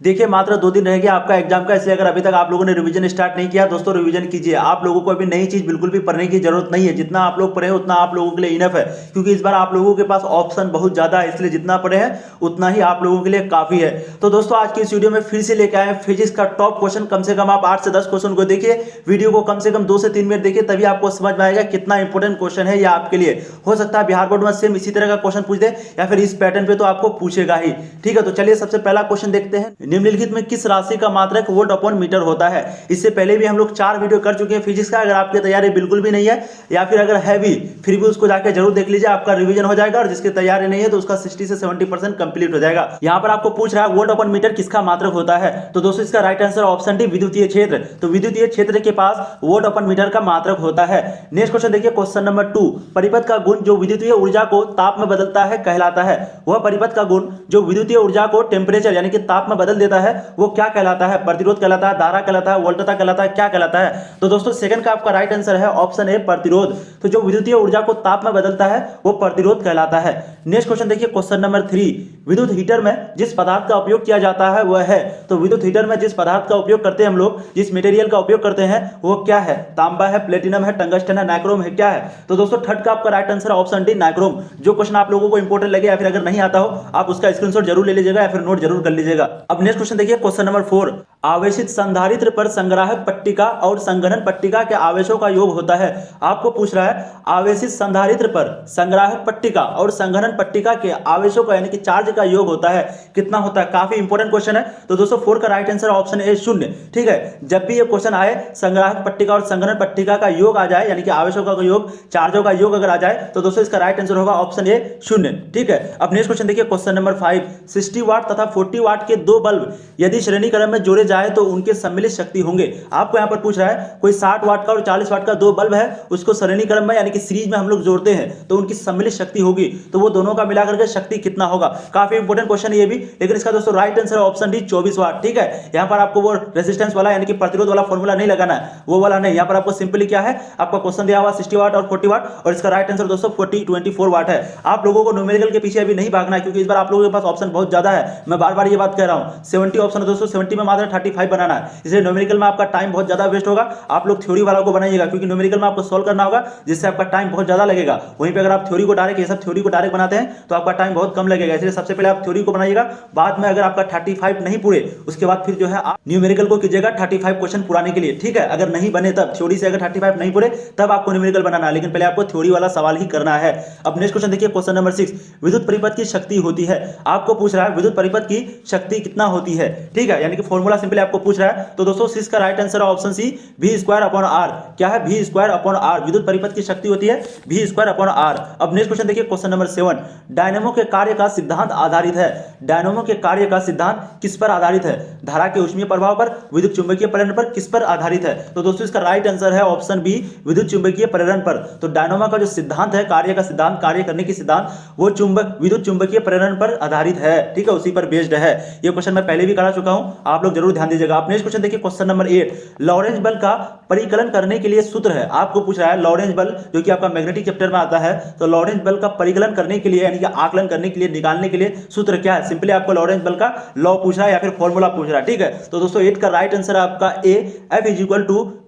देखिए मात्र 2 दिन रह गया आपका एग्जाम का, इसलिए अगर अभी तक आप लोगों ने रिवीजन स्टार्ट नहीं किया दोस्तों रिवीजन कीजिए। आप लोगों को अभी नई चीज बिल्कुल भी पढ़ने की जरूरत नहीं है, जितना आप लोग पढ़े उतना आप लोगों के लिए इनफ है, क्योंकि इस बार आप लोगों के पास ऑप्शन बहुत ज्यादा है, इसलिए जितना पढ़े हैं उतना ही आप लोगों के लिए काफी है। तो दोस्तों आज की इस वीडियो में फिर से लेके आए फिजिक्स का टॉप क्वेश्चन, कम से कम आप 8 से 10 क्वेश्चन को देखिए, वीडियो को कम से कम 2 से 3 मिनट देखिए, तभी आपको समझ में आएगा कितना इंपॉर्टेंट क्वेश्चन है ये आपके लिए। हो सकता है बिहार बोर्ड में सेम इसी तरह का क्वेश्चन पूछ दे या फिर इस पैटर्न पे तो आपको पूछेगा ही। ठीक है, तो चलिए सबसे पहला क्वेश्चन देखते हैं। निम्नलिखित में किस राशि का मात्रक वोल्ट अपॉन मीटर होता है? इससे पहले भी हम लोग 4 वीडियो कर चुके हैं फिजिक्स का, अगर आपकी तैयारी बिल्कुल भी नहीं है या फिर अगर है भी फिर भी उसको जाके जरूर देख लीजिए, आपका रिवीजन हो जाएगा, और जिसकी तैयारी नहीं है तो उसका 60 से 70% कंप्लीट हो जाएगा। यहाँ पर आपको पूछ रहा है वोल्ट अपॉन मीटर किसका मात्रक होता है, तो दोस्तों इसका राइट आंसर ऑप्शन डी विद्युतीय क्षेत्र। तो विद्युतीय क्षेत्र के पास वोल्ट अपॉन मीटर का मात्रक होता है। नेक्स्ट क्वेश्चन देखिए, क्वेश्चन नंबर 2, परिपथ का गुण जो विद्युतीय ऊर्जा को ताप में बदलता है कहलाता है। वह परिपथ का गुण जो विद्युतीय ऊर्जा को टेम्परेचर यानी कि ताप में बदल देता है वो क्या कहलाता है? प्रतिरोध कहलाता है, धारा कहलाता है, वोल्टता कहलाता है, क्या कहलाता है? तो दोस्तों सेकंड का आपका राइट आंसर है ऑप्शन ए प्रतिरोध। तो जो विद्युतीय ऊर्जा को ताप में बदलता है वो प्रतिरोध कहलाता है। नेक्स्ट क्वेश्चन देखिए, क्वेश्चन नंबर 3, विद्युत हीटर में जिस पदार्थ का उपयोग किया जाता है वह है। तो विद्युत हीटर में जिस पदार्थ का उपयोग करते हैं हम लोग, जिस मटेरियल का उपयोग करते हैं वो क्या है? तांबा है, प्लेटिनम है, टंगस्टन है, नाइक्रोम है, क्या है? तो दोस्तों थर्ड का आपका right answer option D nichrome. जो क्वेश्चन आप लोगों को इंपॉर्टेंट लगे या फिर अगर नहीं आता हो आप उसका स्क्रीनशॉट जरूर ले लीजिएगा या फिर नोट जरूर कर लीजिएगा। अब नेक्स्ट क्वेश्चन देखिए, क्वेश्चन नंबर 4, आवेशित संधारित्र पर संग्राहक पट्टिका और संघनन पट्टिका के आवेशों का योग होता है। आपको पूछ रहा है आवेशित संधारित्र पर संग्राहक पट्टिका और संघनन पट्टिका के आवेशों का यानी कि चार्ज का योग होता है, कितना होता है? काफी इंपॉर्टेंट क्वेश्चन है। तो दोस्तों 4 का राइट आंसर ऑप्शन ए 0। ठीक है, जब भी ये क्वेश्चन आए संग्राहक पट्टिका और संघनन पट्टिका का योग आ जाए यानी कि आवेशों का योग, चार्जों का योग अगर आ जाए तो दोस्तों इसका राइट आंसर होगा ऑप्शन ए 0। ठीक है, अब नेक्स्ट क्वेश्चन देखिए, क्वेश्चन नंबर 5, 60 वाट तथा 40 वाट के 2 बल्ब यदि श्रेणी क्रम में जोड़े जाए तो उनके सम्मिलित शक्ति होंगे। आपको यहां पर पूछ रहा है कोई 60 वाट का और 40 वाट का 2 बल्ब है, उसको श्रेणी क्रम में यानी कि सीरीज में हम लोग जोड़ते हैं तो उनकी सम्मिलित शक्ति होगी, तो वो दोनों का मिलाकर के शक्ति कितना होगा? काफी इंपॉर्टेंट क्वेश्चन है ये भी, लेकिन इसका दोस्तों राइट आंसर ऑप्शन डी 24 वाट। ठीक है, यहां पर आपको वो रेजिस्टेंस वाला यानी कि प्रतिरोध वाला फॉर्मूला नहीं लगाना है, वो वाला नहीं। यहां पर आपको सिंपली क्या है, आपका क्वेश्चन दिया हुआ 60 वाट और 40 वाट और इसका राइट आंसर दोस्तों 24 वाट है। आप लोगों को न्यूमेरिकल के पीछे अभी नहीं भागना है, क्योंकि इस बार आप लोगों के पास ऑप्शन बहुत ज्यादा है। मैं बार बार ये बात कह रहा हूं, 70 ऑप्शन है दोस्तों, 70 में मात्र 35 बनाना है, इसलिए न्यूमेरिकल में आपका टाइम बहुत ज्यादा वेस्ट होगा। आप लोग थ्योरी वाला को बनाइएगा, क्योंकि न्यूमेरिकल में आपको सॉल्व करना होगा जिससे आपका टाइम बहुत ज्यादा लगेगा। वहीं पे अगर आप थ्योरी को डायरेक्ट, ये सब थ्योरी को डायरेक्ट बनाते हैं तो आपका टाइम बहुत कम लगेगा, इसलिए सबसे पहले आप थ्योरी को बनाइएगा, बाद में अगर आपका 35 नहीं पूरे उसके बाद फिर जो है आप न्यूमेरिकल को कीजिएगा 35 क्वेश्चन पुराने के लिए। ठीक है, अगर नहीं बने तब, थ्योरी से अगर 35 नहीं पूरे तब आपको न्यूमेरिकल बनाना है, लेकिन पहले आपको थ्योरी वाला सवाल ही करना है। अब नेक्स्ट क्वेश्चन देखिए, क्वेश्चन नंबर 6, विद्युत परिपथ की शक्ति होती है। आपको पूछ रहा है विद्युत परिपथ की शक्ति कितना होती है। ठीक है, यानी कि फॉर्मूला सिंपली आपको पूछ रहा है, तो दोस्तों 6 का राइट आंसर ऑप्शन सी v²/r। क्या है? v²/r। विद्युत परिपथ की शक्ति होती है v²/r। अब नेक्स्ट क्वेश्चन देखिए, क्वेश्चन नंबर 7, डायनेमो के कार्य का सिद्धांत आधारित है। डायनेमो के कार्य का सिद्धांत किस पर आधारित है? धारा के ऊष्मीय प्रभाव पर, विद्युत चुंबकीय प्रेरण पर, किस पर आधारित है? तो दोस्तों इसका राइट आंसर है ऑप्शन बी विद्युत चुंबकीय प्रेरण पर। तो डायनेमो का जो सिद्धांत है, कार्य का सिद्धांत, कार्य करने की सिद्धांत, वो विद्युत चुंबकीय प्रेरण पर आधारित है। ठीक है, उसी पर बेस्ड है। ये क्वेश्चन मैं पहले भी करा चुका हूं, आप लोग जरूर ध्यान दीजिएगा। आप नेक्स्ट क्वेश्चन देखिए, क्वेश्चन नंबर 8, लॉरेंज बल का परिकलन करने के लिए सूत्र है। आपको पूछ रहा है लॉरेंज बल जो कि आपका मैग्नेटिक चैप्टर में आता है, तो लॉरेंज बल का परिकलन करने के लिए यानी कि आकलन करने के लिए, निकालने के लिए सूत्र क्या है? सिंपली आपको लॉरेंज बल का लॉ पूछ रहा है या फिर फॉर्मूला पूछ रहा है। ठीक है, तो दोस्तों 8 का राइट आंसर आपका A, F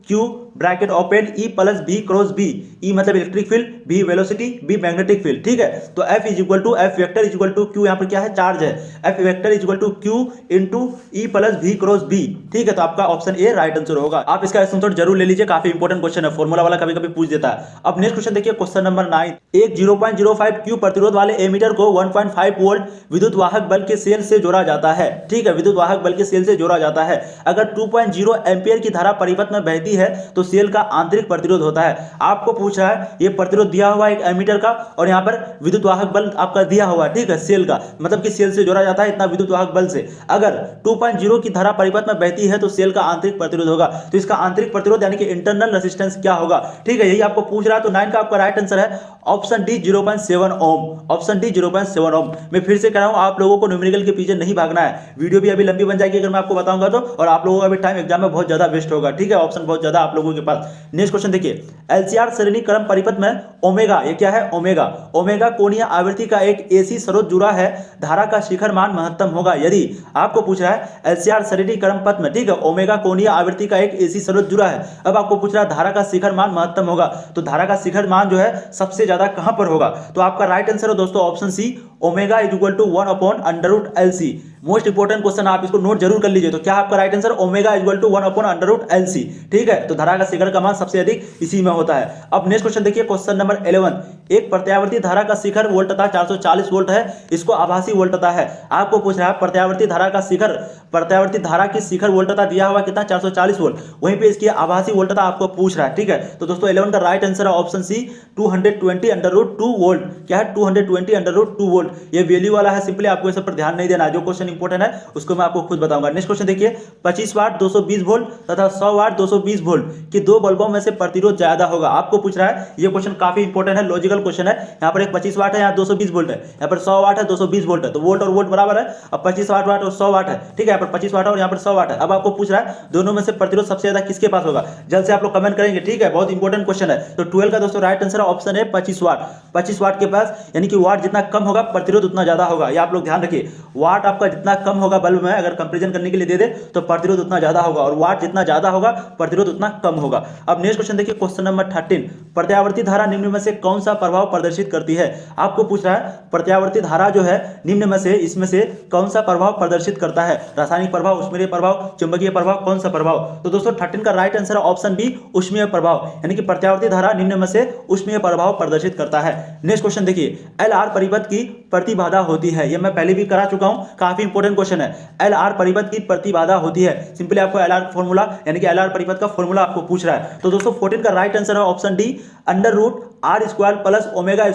Q bracket open E plus B cross B। E मतलब electric field, B velocity, B magnetic field. ठीक है, तो F vector equal to Q, यहाँ पर क्या है? चार्ज है। F vector equal to Q into E plus V cross B। ठीक है, तो आपका ऑप्शन ए राइट आंसर होगा। आप इसका स्क्रीनशॉट जरूर ले लीजिए, काफी इंपॉर्टेंट क्वेश्चन है, फॉर्मूला वाला कभी कभी पूछ देता है। अब नेक्स्ट क्वेश्चन देखिए, क्वेश्चन नंबर 9, एक 0.05 Q प्रतिरोध वाले एमीटर को 1.5 वोल्ट विद्युत वाहक बल के सेल से जोड़ा जाता है। ठीक है, विद्युत वाहक बल के सेल से जोड़ा जाता है। अगर 2.0 एम्पियर की धारा परिपथ में बहती है तो सेल का आंतरिक प्रतिरोध होता है। आपको पूछ रहा है ये प्रतिरोध दिया हुआ है एक एमीटर का और यहाँ पर विद्युत वाहक बल आपका दिया हुआ है। ठीक है, सेल का मतलब कि सेल से जोड़ा जाता है इतना विद्युत वाहक बल से। अगर 2.0 की धारा परिपथ में बहती है तो सेल का आंतरिक प्रतिरोध होगा। तो इसका आंतरिक प्रतिरोध यानी कि इंटरनल रेजिस्टेंस क्या होगा? ठीक है, यही आपको पूछ रहा है। तो 9 का आपका राइट आंसर है ऑप्शन डी 0.7 ओम। ऑप्शन डी 0.7 ओम। मैं फिर से कह रहा हूं, आप लोगों को न्यूमेरिकल के पीछे नहीं भागना है, वीडियो भी अभी लंबी बन जाएगी अगर मैं आपको बताऊंगा तो, और आप लोगों का भी टाइम एग्जाम में बहुत ज्यादा वेस्ट होगा। ठीक है, ऑप्शन बहुत ज्यादा आप लोगों के पास। नेक्स्ट क्वेश्चन देखिए, एलसीआर श्रेणी क्रम परिपथ में ओमेगा, ये क्या है ओमेगा, ओमेगा कोणीय आवृत्ति का एक एसी स्रोत जुड़ा है, धारा का शिखर मान महत्तम होगा यदि, आपको पूछ रहा है एलसीआर श्रेणी क्रम पथ में, ठीक है, ओमेगा कोणीय आवृत्ति का एक एसी स्रोत जुड़ा है। अब आपको पूछ रहा है धारा का शिखर मान महत्तम होगा, तो धारा का शिखर मान जो है सबसे ज्यादा कहां पर होगा, तो आपका राइट आंसर है दोस्तों option C, omega is equal to 1/√LC। Most important question, आप इसको नोट जरूर कर लीजिए। तो क्या आपका right answer omega is equal to 1/√LC, ठीक है। तो धारा का शिखर का मान सबसे अधिक इसी में होता है। अब नेक्स्ट क्वेश्चन देखिए, क्वेश्चन नंबर 11, एक प्रत्यावर्ती धारा का शिखर वोल्टता 440 वोल्ट है, इसको आभासी वोल्टता है। आपको पूछ रहा है प्रत्यावर्ती धारा का शिखर, प्रत्यावर्ती धारा की शिखर वोल्टता दिया हुआ कितना 440 वोल्ट, वहीं पे इसकी आभासी वोल्टता आपको पूछ रहा है, ठीक है। तो दोस्तों 11 का राइट आंसर है ऑप्शन सी, 220/2 वोल्ट। क्या है 220/2 वोल्ट, ये वैल्यू वाला है, सिंपली आपको इस पर ध्यान नहीं देना है, जो क्वेश्चन इंपोर्टेंट है उसको मैं आपको खुद बताऊंगा। नेक्स्ट क्वेश्चन देखिए, 25 वाट 220 वोल्ट तथा 100 वाट 220 वोल्ट की दो बल्बों में से प्रतिरोध ज्यादा होगा। आपको पूछ रहा है, ये क्वेश्चन काफी इंपोर्टेंट है, लॉजिकल क्वेश्चन है। यहाँ पर एक 25 वाट है, यहाँ 220 वोल्ट है, यहाँ पर 100 वाट है 220 वोल्ट है, तो वोल्ट और वोल्ट बराबर है। अब 25 वाट और 100 वाट है, ठीक है, यहाँ पर 25 वाट है और यहाँ पर 100 वाट है। अब आपको पूछ रहा है दोनों में से प्रतिरोध सबसे ज्यादा किसके पास होगा, जल्द से आप लोग कमेंट करेंगे, ठीक है, बहुत इंपॉर्टेंट क्वेश्चन है। तो 12 का दोस्तों राइट आंसर ऑप्शन है 25 वाट। 25 वाट के पास, यानी कि वाट जितना कम होगा प्रतिरोध उतना ज्यादा होगा, ये आप लोग ध्यान रखिए। वाट आपका जितना कम होगा बल्ब में, अगर कंपैरिजन करने के लिए दे दे तो प्रतिरोध उतना ज्यादा होगा, और वाट जितना ज्यादा होगा प्रतिरोध उतना कम होगा। अब नेक्स्ट क्वेश्चन देखिए, क्वेश्चन नंबर 13, प्रत्यावर्ती धारा निम्न में से कौन सा प्रभाव प्रदर्शित करती है। आपको पूछ रहा है प्रत्यावर्ती धारा जो है निम्न में से, इसमें से कौन सा प्रभाव प्रदर्शित करता है, रासायनिक प्रभाव, ऊष्मीय प्रभाव, चुंबकीय प्रभाव, कौन सा प्रभाव। तो दोस्तों 13 का राइट आंसर ऑप्शन बी, ऊष्मीय प्रभाव, यानी कि प्रत्यावर्ती धारा निम्न में से ऊष्मीय प्रभाव प्रदर्शित करता है। नेक्स्ट क्वेश्चन देखिए, एलआर परिपथ की प्रतिबाधा होती है, यह मैं पहले भी करा चुका हूं, काफी इंपोर्टेंट क्वेश्चन है। एलआर परिपथ की प्रतिबाधा होती है, सिंपली आपको एलआर फॉर्मूला, यानी कि एलआर परिपथ का फॉर्मूला आपको पूछ रहा है। तो दोस्तों 14 का राइट आंसर है option D, √R² plus omega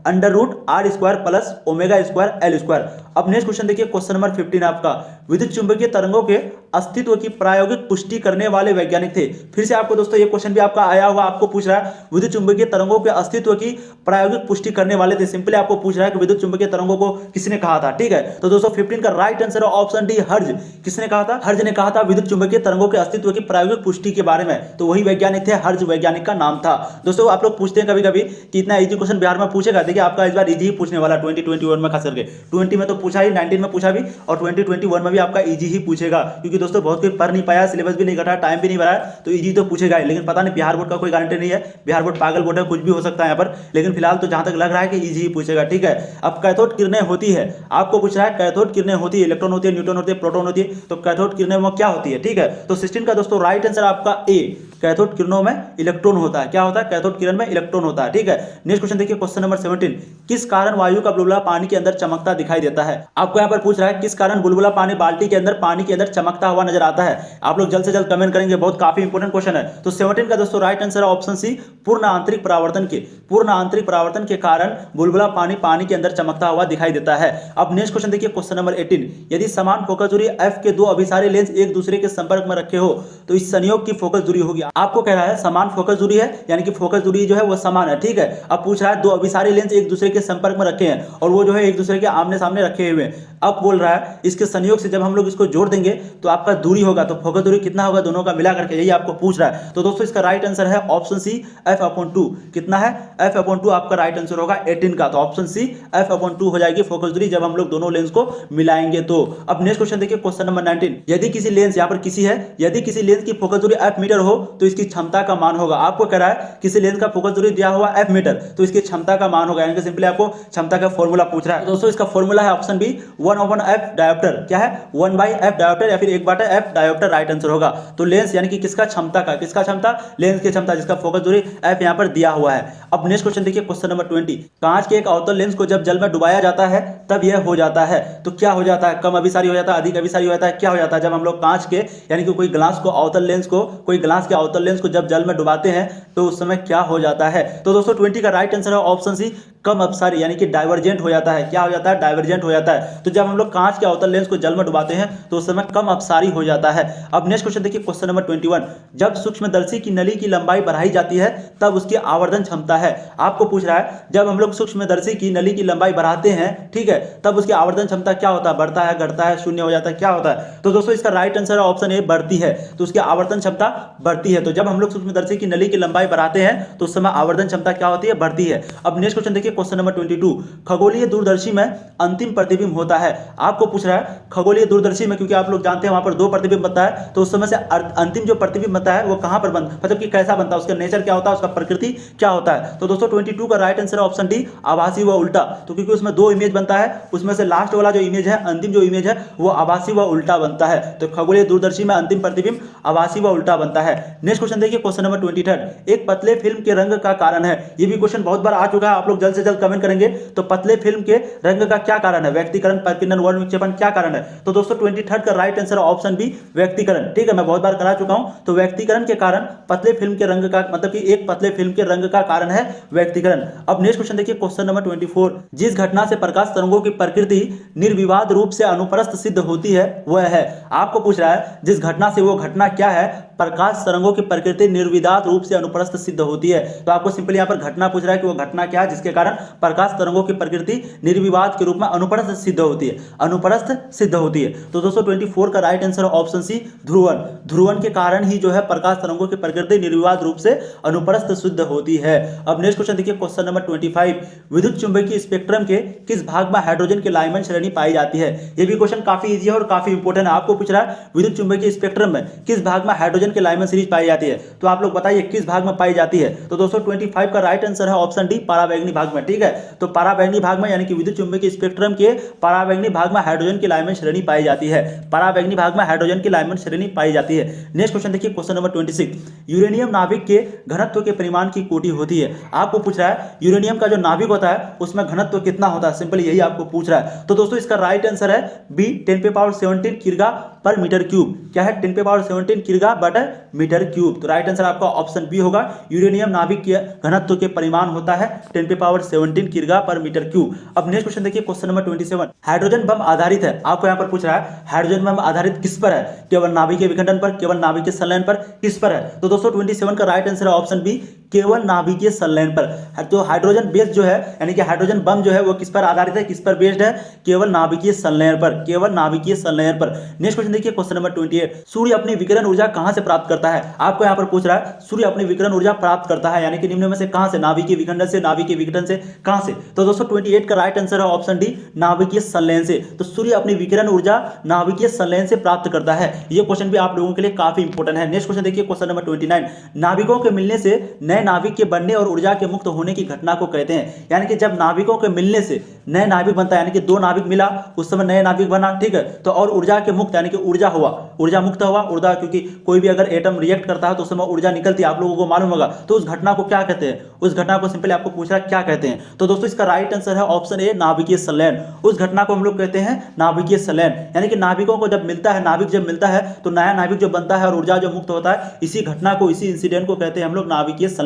L², √R² plus omega L²। अब नेक्स्ट क्वेश्चन देखिए, क्वेश्चन नंबर 15 आपका, विद्युत चुंबकीय तरंगों के अस्तित्व की प्रायोगिक पुष्टि करने वाले वैज्ञानिक थे। फिर से आपको दोस्तों ये क्वेश्चन भी आपका आया हुआ, आपको पूछ रहा है विद्युत चुंबकीय तरंगों के अस्तित्व की प्रायोगिक पुष्टि करने वाले थे। सिंपली आपको पूछ रहा है कि विद्युत चुंबकीय तरंगों को किसने कहा था, ठीक है। तो दोस्तों 15 का राइट आंसर है ऑप्शन डी, हर्ज। किसने कहा था, हर्ज ने कहा था विद्युत चुंबकीय तरंगों के अस्तित्व की प्रायोगिक पुष्टि के बारे में, तो वही वैज्ञानिक थे, हर्ज वैज्ञानिक का नाम था। दोस्तों आप लोग पूछते हैं कभी कभी कि इतना इजी क्वेश्चन बिहार में पूछेगा, देखिए आपका इस बार इजी ही पूछने वाला, 2021 में खास करके 20 में तो पूछा ही, 19 में पूछा भी, और 2021 में भी आपका इजी ही पूछेगा, क्योंकि दोस्तों बहुत कोई पढ़ नहीं पाया, सिलेबस भी नहीं घटा, टाइम भी नहीं भरा है, तो इजी तो पूछेगा ही। लेकिन पता नहीं बिहार बोर्ड का कोई गारंटी नहीं है, बिहार बोर्ड पागल बोर्ड है, कुछ भी हो सकता है यहाँ पर, लेकिन फिलहाल तो जहां तक लग रहा है कि इजी ही पूछेगा, ठीक है। अब कैथोड किरणें होती है, आपको पूछ रहा है कैथोड किरणें होती है, इलेक्ट्रॉन होती है, न्यूट्रॉन होती है, प्रोटॉन होती है, तो कैथोड किरणें में क्या होती है, ठीक है। तो 16 का दोस्तों राइट आंसर आपका ए, कैथोड किरणों में इलेक्ट्रॉन होता है। क्या होता है, कैथोड किरण में इलेक्ट्रॉन होता है, ठीक है। नेक्स्ट क्वेश्चन देखिए, क्वेश्चन नंबर 17, किस कारण वायु का बुलबुला पानी के अंदर चमकता दिखाई देता है। आपको यहाँ पर पूछ रहा है किस कारण बुलबुला पानी बाल्टी के अंदर, पानी के अंदर चमकता हुआ नजर आता है। आप लोग जल्द से जल्द कमेंट करेंगे, बहुत काफी इंपोर्टेंट क्वेश्चन है। तो 17 का दोस्तों राइट आंसर है ऑप्शन सी, पूर्ण आंतरिक परावर्तन के कारण बुलबुला पानी के अंदर चमकता हुआ दिखाई देता है। अब नेक्स्ट क्वेश्चन देखिए, क्वेश्चन नंबर 18, यदि समान फोकस दूरी f के दो अभिसारी लेंस एक दूसरे के संपर्क में रखे हो तो इस संयोग की फोकस दूरी होगी। आपको कह रहा है समान फोकस दूरी है, यानी कि फोकस दूरी जो है वो समान है, ठीक है। अब पूछ रहा है दो अभिसारी लेंस एक दूसरे के संपर्क में रखे हैं और वो जो है एक दूसरे के आमने सामने रखे हुए हैं। अब बोल रहा है इसके संयोग से जब हम लोग इसको जोड़ देंगे तो आपका दूरी होगा, तो फोकस दूरी कितना होगा दोनों का मिला करके, यही आपको पूछ रहा है। तो दोस्तों इसका राइट आंसर है ऑप्शन सी, f/2। कितना है, f/2 आपका राइट आंसर होगा 18 का। तो ऑप्शन सी f/2 हो जाएगी फोकस दूरी जब हम लोग दोनों लेंस को मिलाएंगे तो। अब नेक्स्ट क्वेश्चन देखिए, क्वेश्चन नंबर 19, यदि किसी लेंस, यहाँ पर किसी है, यदि किसी लेंस की फोकस दूरी f मीटर हो तो इसकी क्षमता का मान होगा। आपको कह रहा है किसी लेंस का फोकस दूरी दिया हुआ f मीटर, तो इसकी क्षमता का मान होगा, यानी कि सिंपली आपको क्षमता का फॉर्मूला पूछ रहा है। दोस्तों इसका फॉर्मूला है ऑप्शन बी, 1/f डायोप्टर। क्या है, 1/f डायोप्टर या फिर 1/f डायोप्टर राइट आंसर होगा। तो लेंस यानी कि किसका क्षमता का, किसका क्षमता, लेंस की क्षमता जिसका फोकस दूरी f यहाँ पर दिया हुआ है। अब नेक्स्ट क्वेश्चन देखिए, क्वेश्चन नंबर 20, कांच के एक अवतल लेंस को जब जल में डुबाया जाता है तब यह हो जाता है, तो क्या हो जाता है, कम अभिसारी हो जाता है, अधिक अभिसारी हो जाता है, क्या हो जाता है जब हम लोग कांच के, यानी कि कोई ग्लास के अवतल लेंस को जब जल में डुबाते हैं तो उस समय क्या हो जाता है। तो दोस्तों 20 का राइट आंसर है ऑप्शन सी, कम अपसारी यानी कि डाइवर्जेंट हो जाता है। क्या हो जाता है? डाइवर्जेंट हो जाता है। तो जब हम लोग कांच के अवतल लेंस को जल में डुबाते हैं तो उस समय कम अपसारी हो जाता है। अब नेक्स्ट क्वेश्चन देखिए, क्वेश्चन नंबर 21, जब सूक्ष्मदर्शी की नली की लंबाई बढ़ाई जाती है तब उसकी आवर्धन क्षमता है। आपको पूछ रहा है जब हम लोग सूक्ष्मदर्शी की नली की लंबाई बढ़ाते हैं, ठीक है, तब उसकी आवर्धन क्षमता क्या होता है? बढ़ता है, घटता है, शून्य हो जाता है, क्या होता है? तो दोस्तों इसका राइट आंसर ऑप्शन ए बढ़ती है। तो उसकी आवर्धन क्षमता बढ़ती है। तो जब हम लोग सूक्ष्मदर्शी की नली की लंबाई बढ़ाते हैं तो उस समय आवर्धन क्षमता क्या होती है? बढ़ती है। अब नेक्स्ट क्वेश्चन देखिए, क्वेश्चन नंबर 22, खगोलीय दूरदर्शी में अंतिम प्रतिबिंब होता है। आपको पूछ रहा है खगोलीय दूरदर्शी में, क्योंकि आप लोग जानते हैं वहां पर दो प्रतिबिंब बनता है, तो उस समय से अंतिम जो प्रतिबिंब बनता है वो कहां पर बनता है, मतलब कि कैसा बनता है, उसका नेचर क्या होता है, उसका प्रकृति क्या होता है? तो दोस्तों 22 का राइट आंसर ऑप्शन डी, आभासी व उल्टा। तो क्योंकि उसमें दो इमेज बनता है, उसमें से लास्ट वाला जो इमेज है, अंतिम जो इमेज है, वो आभासी व उल्टा बनता है। तो खगोलीय दूरदर्शी में अंतिम प्रतिबिंब आभासी व उल्टा बनता है। नेक्स्ट क्वेश्चन देखिए, क्वेश्चन नंबर 23, एक पतले फिल्म के रंग का कारण है। ये भी क्वेश्चन बहुत बार आ चुका है, आप लोग जल्द से जल्द कमेंट करेंगे। तो पतले फिल्म के रंग का क्या कारण है? व्यक्तिकरण, प्रकीर्णन, वर्ण विक्षेपण, क्या कारण है? तो दोस्तों 23 का राइट आंसर ऑप्शन बी, व्यक्तिकरण। ठीक है, मैं बहुत बार करा चुका हूं। तो व्यक्तिकरण के कारण पतले फिल्म के रंग का, मतलब कि एक पतले फिल्म के रंग का कारण है व्यक्तिकरण। अब नेक्स्ट क्वेश्चन देखिए, क्वेश्चन नंबर 24, जिस घटना से प्रकाश तरंगों की प्रकृति निर्विवाद रूप से अनुप्रस्थ सिद्ध होती है वह है। आपको पूछ रहा है जिस घटना से, वो घटना क्या है? प्रकाश तरंगों की प्रकृति निर्विवाद रूप से अनुप्रस्थ सिद्ध होती है। तो आपको सिंपली यहां पर घटना पूछ रहा है कि वो घटना क्या है जिसके कारण प्रकाश तरंगों की प्रकृति निर्विवाद के रूप में अनुप्रस्थ सिद्ध होती है, अनुप्रस्थ सिद्ध होती है। तो दोस्तों 24 का राइट आंसर ऑप्शन सी, ध्रुवन। ध्रुवन के कारण ही जो है प्रकाश तरंगों की प्रकृति निर्विवाद रूप से अनुप्रस्थ सिद्ध होती है। अब नेक्स्ट क्वेश्चन देखिए, क्वेश्चन नंबर 25, विद्युत चुंबकीय स्पेक्ट्रम के किस भाग में हाइड्रोजन की लाइमन श्रेणी पाई जाती है? यह भी क्वेश्चन काफी इजी है और काफी इंपॉर्टेंट है। आपको पूछ रहा है विद्युत चुंबकीय स्पेक्ट्रम में किस भाग में हाइड्रोजन की लाइमन सीरीज पाई जाती है? तो आप लोग बताइए किस भाग में पाई जाती है? तो दोस्तों 25 का राइट आंसर है ऑप्शन डी, पराबैंगनी भाग में। ठीक है, तो पराबैंगनी भाग में, यानी कि विद्युत चुंबकीय स्पेक्ट्रम के पराबैंगनी भाग में हाइड्रोजन की लाइमन श्रेणी पाई जाती है। पराबैंगनी भाग में हाइड्रोजन की लाइमन श्रेणी पाई जाती है। नेक्स्ट क्वेश्चन देखिए, क्वेश्चन नंबर 26, यूरेनियम नाभिक के घनत्व के परिमाण की कोटि होती है। आपको पूछ रहा है यूरेनियम का जो नाभिक होता है उसमें घनत्व कितना होता है, सिंपल यही आपको पूछ रहा है। तो दोस्तों इसका राइट आंसर है बी, 10⁻17 किग्रा पर मीटर क्यूब। क्या है? 10⁻17 किग्रा बटा मीटर क्यूब। तो राइट आंसर आपका ऑप्शन बी होगा। यूरेनियम नाभिक के घनत्व के परिमाण होता है 10⁻17 किग्रा पर मीटर क्यूब। अब नेक्स्ट क्वेश्चन देखिए, क्वेश्चन नंबर 27, हाइड्रोजन बम आधारित है। आपको यहां पर पूछ रहा है हाइड्रोजन बम आधारित किस पर है? केवल नाभिकीय विखंडन पर, केवल नाभिकीय संलयन पर, किस पर है? तो दोस्तों 27 का राइट आंसर है ऑप्शन बी, केवल नाभिकीय संलयन पर। तो हाइड्रोजन बेस जो है, यानी कि हाइड्रोजन बम जो है वो किस पर आधारित है, किस पर बेस्ड है? केवल नाभिकीय संलयन पर, केवल नाभिकीय संलयन पर। नेक्स्ट क्वेश्चन देखिए, क्वेश्चन नंबर 28, सूर्य अपनी विकिरण ऊर्जा कहां से प्राप्त करता है? आपको यहां पर पूछ रहा है सूर्य अपनी विकिरण ऊर्जा प्राप्त करता है, यानी कि निम्न में से कहां से? नाभिकीय विखंडन से, नाभिकीय विघटन से, कहां से? तो दोस्तों 28 का राइट आंसर है ऑप्शन डी, नाभिकीय संलयन से। तो सूर्य अपनी विकिरण ऊर्जा नाभिकीय संलयन से प्राप्त करता है। यह क्वेश्चन भी आप लोगों के लिए काफी इंपॉर्टेंट है। नेक्स्ट क्वेश्चन देखिए, क्वेश्चन नंबर 29, नाभिकों के मिलने से नए नाभिक के बनने और ऊर्जा के मुक्त होने की घटना को कहते हैं। यानी कि जब नाभिकों के मिलने से नए नाभिक बनता है, यानी कि दो नाभिक मिला उस समय नए नाभिक बना, ठीक है, तो और ऊर्जा के मुक्त, यानी कि ऊर्जा हुआ, ऊर्जा मुक्त हुआ, ऊर्जा, क्योंकि कोई भी अगर एटम रिएक्ट करता है तो उस समय ऊर्जा निकलती है, आप लोगों को मालूम होगा। तो उस घटना को क्या कहते हैं? उस घटना को सिंपली आपको पूछ रहा है क्या कहते हैं? तो दोस्तों इसका राइट आंसर है ऑप्शन ए, नाभिकीय संलयन। उस घटना को हम लोग कहते हैं नाभिकीय संलयन। यानी कि नाभिकों को जब मिलता है, नाभिक जब मिलता है तो नया नाभिक जो बनता है और ऊर्जा जो मुक्त होता है, इसी घटना को, इसी इंसिडेंट को कहते हैं हम लोग नाभिकीय संलयन।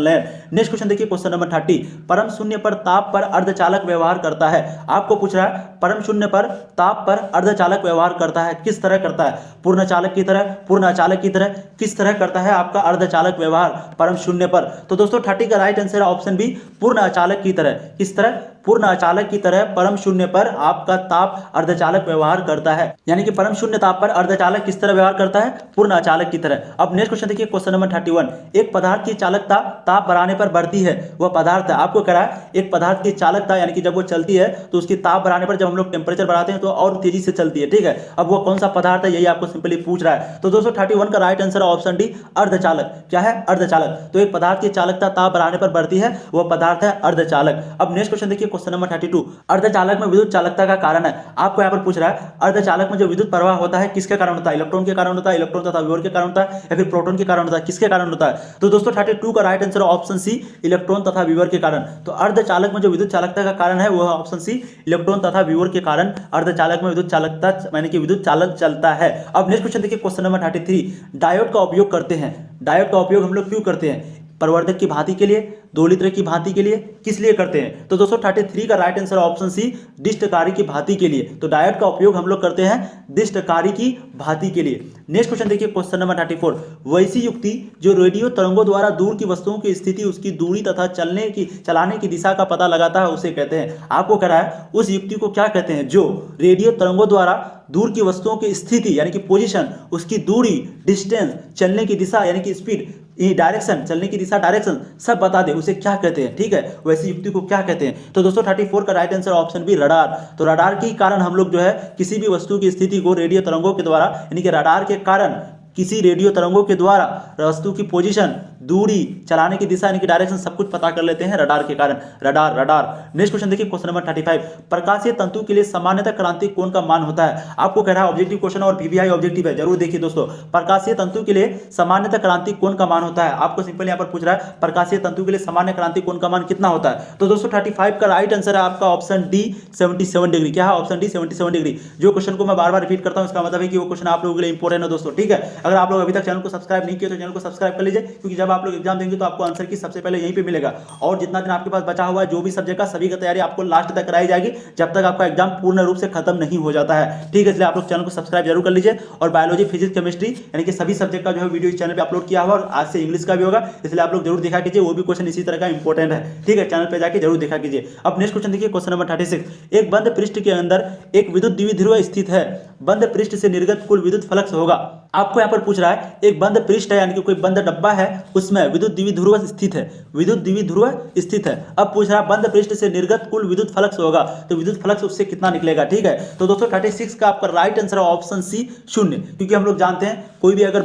नेक्स्ट क्वेश्चन देखिए, क्वेश्चन नंबर 30, परम शून्य पर ताप पर अर्धचालक व्यवहार करता है। आपको पूछ रहा है परम शून्य पर ताप पर अर्धचालक व्यवहार करता है, किस तरह करता है? पूर्ण चालक की तरह, पूर्ण अचालक की तरह, किस तरह करता है आपका अर्धचालक व्यवहार परम शून्य पर? तो दोस्तों 30 का राइट आंसर है ऑप्शन बी, पूर्ण अचालक की तरह। किस तरह? पूर्ण अचालक की तरह परम शून्य पर आपका ताप अर्धचालक व्यवहार करता है। यानी कि परम शून्य ताप पर अर्धचालक किस तरह व्यवहार करता है? पूर्ण अचालक की तरह। अब नेक्स्ट क्वेश्चन देखिए, क्वेश्चन नंबर 31, एक पदार्थ की चालकता ताप बढ़ाने पर बढ़ती है, वह पदार्थ है। आपको कह रहा है एक पदार्थ की चालकता, यानी कि जब वो चलती है तो उसकी ताप बढ़ाने पर, जब हम लोग टेम्परेचर बढ़ाते हैं तो और तेजी से चलती है, ठीक है। अब वो कौन सा पदार्थ है, यही आपको सिंपली पूछ रहा है। तो दोस्तों 31 का राइट आंसर ऑप्शन डी, अर्धचालक। क्या है? अर्धचालक। तो एक पदार्थ की चालकता ताप बढ़ाने पर बढ़ती है, वह पदार्थ है अर्धचालक। अब नेक्स्ट क्वेश्चन देखिए, क्वेश्चन नंबर 32, अर्धचालक में विद्युत चालकता का कारण है। आपको यहां पर पूछ रहा है अर्धचालक में जो विद्युत प्रवाह होता है किसके कारण होता है? इलेक्ट्रॉन के कारण होता है, इलेक्ट्रॉन तथा विभव के कारण होता है, या फिर प्रोटॉन के कारण होता है, किसके कारण होता है? तो दोस्तों 32 का right answer option C, electron तथा विभव के कारण। तो अर्धचालक में जो विद्युत चालकता का कारण है वह ऑप्शन सी, इलेक्ट्रॉन तथा विभव के कारण अर्धचालक में विद्युत चालकता, यानी कि विद्युत चालक चलता है। अब नेक्स्ट क्वेश्चन देखिए, क्वेश्चन नंबर 33, डायोड का उपयोग करते हैं। डायोड का उपयोग हम लोग क्यों करते हैं? प्रवर्धक की भांति के लिए, 2 लीटर की भांति के लिए, किस लिए करते हैं? तो दोस्तों 33 का राइट आंसर ऑप्शन सी, दिष्टकारी की भांति के लिए। तो डायोड का उपयोग हम लोग करते हैं दिष्टकारी की भांति के लिए। नेक्स्ट क्वेश्चन देखिए, क्वेश्चन नंबर 34। वैसी युक्ति जो रेडियो तरंगों द्वारा दूर की वस्तुओं की स्थिति, उसकी दूरी तथा चलाने की दिशा का पता लगाता है, उसे कहते हैं। आपको कह रहा है उस युक्ति को क्या कहते हैं जो रेडियो तरंगों द्वारा दूर की वस्तुओं की स्थिति यानी कि पोजीशन, उसकी दूरी, डिस्टेंस, चलने की दिशा यानी कि स्पीड, डायरेक्शन, चलने की दिशा, डायरेक्शन सब बता दे, उसे क्या कहते हैं? ठीक है, वैसी युक्ति को क्या कहते हैं? तो दोस्तों 34 का right answer option B, radar. तो रडार के कारण हम लोग जो है किसी भी वस्तु की स्थिति को रेडियो तरंगों के द्वारा यानी कि रडार के कारण किसी रेडियो तरंगों के द्वारा वस्तु की पोजीशन, दूरी, चलाने की दिशा यानी कि डायरेक्शन सब कुछ पता कर लेते हैं रडार के कारण। Radar, radar. नेक्स्ट क्वेश्चन देखिए, क्वेश्चन नंबर 35। प्रकाशीय तंतु के लिए सामान्यतः क्रांतिक कोण का मान होता है। आपको कह रहा है ऑब्जेक्टिव क्वेश्चन और वीवीआई ऑब्जेक्टिव है, जरूर देखिए दोस्तों। प्रकाशीय तंतु के लिए सामान्यतः क्रांतिक कोण का मान होता है। आपको सिंपल यहाँ पर पूछ रहा है प्रकाशीय तंतु के लिए सामान्य क्रांतिक कोण का मान कितना होता है? तो दोस्तों 35 का राइट आंसर है आपका ऑप्शन डी, 77 डिग्री। क्या है? Option D, 77 degree. जो क्वेश्चन को मैं बार बार रिपीट करता हूँ, इसका मतलब है कि वो क्वेश्चन आप लोगों के लिए इंपॉर्टेंट है दोस्तों। ठीक है, अगर आप लोग अभी तक चैनल को सब्सक्राइब नहीं किया तो चैनल को सब्सक्राइब कर लीजिए, क्योंकि जब आप लोग एग्जाम देंगे तो आपको आंसर की सबसे पहले यहीं पे मिलेगा। और जितना दिन आपके पास बचा हुआ है जो भी सब्जेक्ट का, सभी का तैयारी आपको लास्ट तक कराई जाएगी, जब तक आपका एग्जाम पूर्ण रूप से खत्म नहीं हो जाता है। ठीक है, इसलिए आप लोग चैनल को सब्सक्राइब जरूर कर लीजिए। और बायोलॉजी, फिजिक्स, केमिस्ट्री यानी कि सभी सब्जेक्ट का जो है वीडियो इस चैनल पे अपलोड किया हुआ, और आज से इंग्लिश का भी होगा, इसलिए आप लोग जरूर देखा कीजिए। वो भी क्वेश्चन इसी तरह का इंपॉर्टेंट है। ठीक है, चैनल पे जाके जरूर देखा कीजिए। अब नेक्स्ट क्वेश्चन देखिए, क्वेश्चन नंबर 36। एक बंद पृष्ठ के अंदर एक विद्युत द्विध्रुव स्थित है, बंद पृष्ठ से निर्गत कुल विद्युत फ्लक्स होगा। आपको यहाँ पर पूछ रहा है एक बंद पृष्ठ है यानी कि कोई बंद डब्बा है, उसमें विद्युत द्विध्रुव स्थित है, विद्युत द्विध्रुव स्थित है। अब पूछ रहा है बंद पृष्ठ से निर्गत कुल विद्युत फ्लक्स होगा, तो विद्युत फ्लक्स उससे कितना निकलेगा? ठीक है, तो दोस्तों 36 का आपका राइट आंसर है ऑप्शन सी, 0। क्योंकि हम लोग जानते हैं कोई भी अगर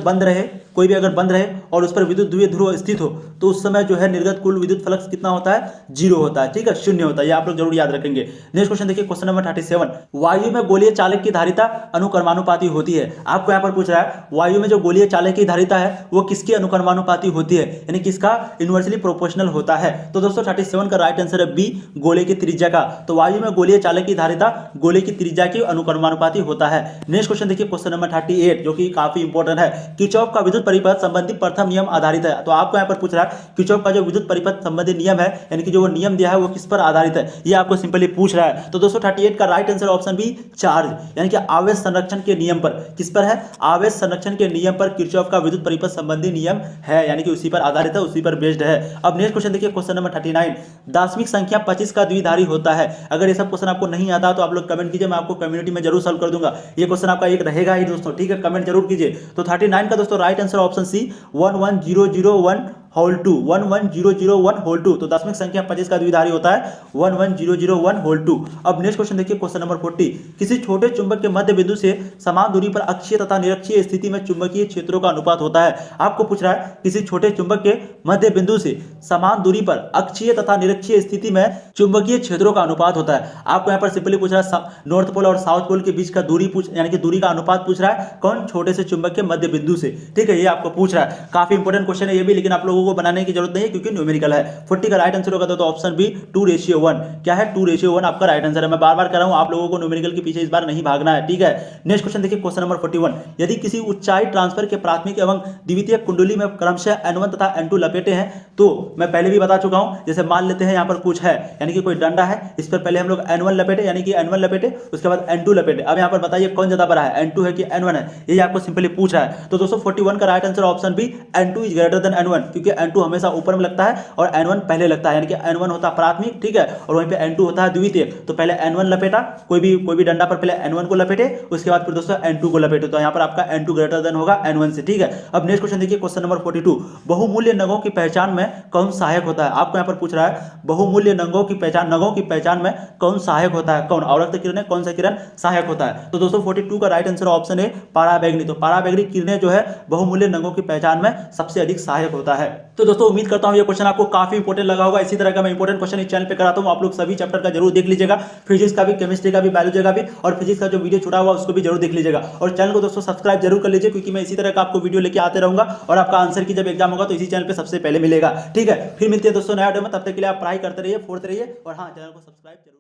बंद रहे और उस पर विद्युत द्विध्रुव स्थित हो तो उस समय जो है निर्गत कुल विद्युत फ्लक्स कितना होता है? 0 होता है। ठीक है, 0 होता है, ये आप लोग जरूर याद रखेंगे। नेक्स्ट क्वेश्चन देखिए, क्वेश्चन नंबर 37। वायु में गोलीय चालक की धारिता अनुक्रमानुपाती होती है। आपको यहाँ पर पूछ रहा है वायु में जो गोलीय चालक की धारिता है वो किसकी अनुक्रमानुपाती होती है, यानी किसका? इनवर्सली प्रोपोर्शनल होता है। तो दोस्तों 37 का राइट आंसर है बी, गोले की त्रिज्या का। तो वायु में गोलीय चालक की धारिता गोले की त्रिज्या की अनुक्रमानुपाती होता है। नेक्स्ट क्वेश्चन देखिए, क्वेश्चन नंबर 38, जो कि काफी इंपॉर्टेंट है। किरचॉफ का विद्युत परिपथ संबंधी प्रथम नियम आधारित है। तो आपको यहाँ पर पूछ रहा है किरचॉफ का जो विद्युत परिपथ संबंधी नियम है, यानी कि जो वो नियम दिया है वो किस पर आधारित है, ये आपको सिंपली पूछ रहा है। तो दोस्तों 38 का right answer option B, charge यानी कि आवेश संरक्षण के नियम पर। किस पर है? आवेश संरक्षण के नियम पर किरचॉफ का विद्युत परिपथ संबंधी नियम है, यानी कि उसी पर आधारित है, उसी पर बेस्ड है। अब नेक्स्ट क्वेश्चन देखिए, क्वेश्चन नंबर 39। दाशमिक संख्या 25 का द्विधारी होता है। अगर ये सब क्वेश्चन आपको नहीं आता तो आप लोग कमेंट कीजिए, मैं आपको कम्युनिटी में जरूर सॉल्व कर दूंगा। ये क्वेश्चन आपका एक रहेगा ही दोस्तों। ठीक है, कमेंट जरूर कीजिए। तो 39 का दोस्तों right answer option C, 11001 whole 2, 11001 whole 2। तो दशमिक संख्या 25 का द्विधारी होता है 11001 होल 2। अब नेक्स्ट क्वेश्चन देखिए, क्वेश्चन नंबर 40। किसी छोटे चुंबक के मध्य बिंदु से समान दूरी पर अक्षीय तथा निरक्षीय स्थिति में चुंबकीय क्षेत्रों का अनुपात होता है। आपको पूछ रहा है किसी छोटे चुंबक के मध्य बिंदु से समान दूरी पर अक्षीय तथा निरक्षीय स्थिति में चुंबकीय क्षेत्रों का अनुपात होता है। आपको यहाँ पर सिंपली पूछ रहा है नॉर्थ पोल और साउथ पोल के बीच का दूरी यानी कि दूरी का अनुपात पूछ रहा है, कौन? छोटे से चुंबक के मध्य बिंदु से। ठीक है, ये आपको पूछ रहा है। काफी इंपॉर्टेंट क्वेश्चन है ये भी, लेकिन आप लोगों को बनाने की जरूरत नहीं है क्योंकि न्यूमेरिकल है। 40 का राइट आंसर होगा तो ऑप्शन बी, 2:1। क्या है? 2:1 आपका राइट आंसर है। मैं बार बार कर रहा हूं, आप लोगों को न्यूमेरिकल के पीछे इस बार नहीं भागना है। ठीक है, नेक्स्ट क्वेश्चन देखिए, क्वेश्चन नंबर 41। यदि किसी ऊंचाई ट्रांसफर के प्राथमिक एवं द्वितीयक कुंडली में क्रमशः N1 तथा N2 लपेटे हैं, तो मैं पहले भी बता चुका हूं, जैसे मान लेते हैं यहाँ पर कुछ है यानी कि कोई डंडा है, इस पर पहले हम लोग N1 लपेटे यानी कि N1 लपेटे, उसके बाद N2 लपेटे। अब यहाँ पर बताइए कौन ज्यादा बड़ा है, N2 है कि N1 है, ये आपको सिंपली पूछ रहा है। तो दोस्तों 41 का right answer option B, N2 is greater than N1, क्योंकि N2 हमेशा ऊपर में लगता है और N1 पहले लगता है, यानी कि N1 होता है प्राथमिक, ठीक है, और वहीं पे N2 होता है द्वितीयक। तो पहले N1 लपेटा, कोई भी डंडा पर पहले N1 को लपेटे, उसके बाद फिर दोस्तों N2 को लपेटे, तो यहाँ पर आपका N2 ग्रेटर देन होगा N1 से। ठीक है, अब नेक्स्ट क्वेश्चन देखिए, क्वेश्चन नंबर 42। बहुमूल्य नगों की पहचान में कौन सहायक होता है? आपको यहाँ पर पूछ रहा है बहुमूल्य नगों की पहचान में कौन सहायक होता है, कौन? अवरक्त किरणें, कौन सा किरण सहायक होता है? तो दोस्तों 42 का राइट आंसर ऑप्शन है पराबैंगनी। तो पराबैंगनी किरणें जो है बहुमूल्य नगों की पहचान में सबसे अधिक सहायक होता है। तो दोस्तों उम्मीद करता हूं ये क्वेश्चन आपको काफी इंपॉर्टेंट लगा होगा। इसी तरह का मैं इंपॉर्टेंट क्वेश्चन इस चैनल पे कराता हूं, आप लोग सभी चैप्टर का जरूर देख लीजिएगा, फिजिक्स का भी, केमिस्ट्री का भी, बायोलॉजी का भी, और फिजिक्स का जो वीडियो छुड़ा हुआ उसको भी जरूर देख लीजिएगा। और चैनल को दोस्तों सब्सक्राइब जरूर कर लीजिए, क्योंकि मैं इसी तरह का आपको वीडियो लेके आते रहूंगा और आपका आंसर की जब एग्जाम होगा तो इसी चैनल पे सबसे पहले मिलेगा। ठीक है, फिर मिलते हैं दोस्तों नया वीडियो में, तब तक के लिए आप पढ़ाई करते रहिए, पढ़ते रहिए, और हाँ, चैनल को सब्सक्राइब जरूर।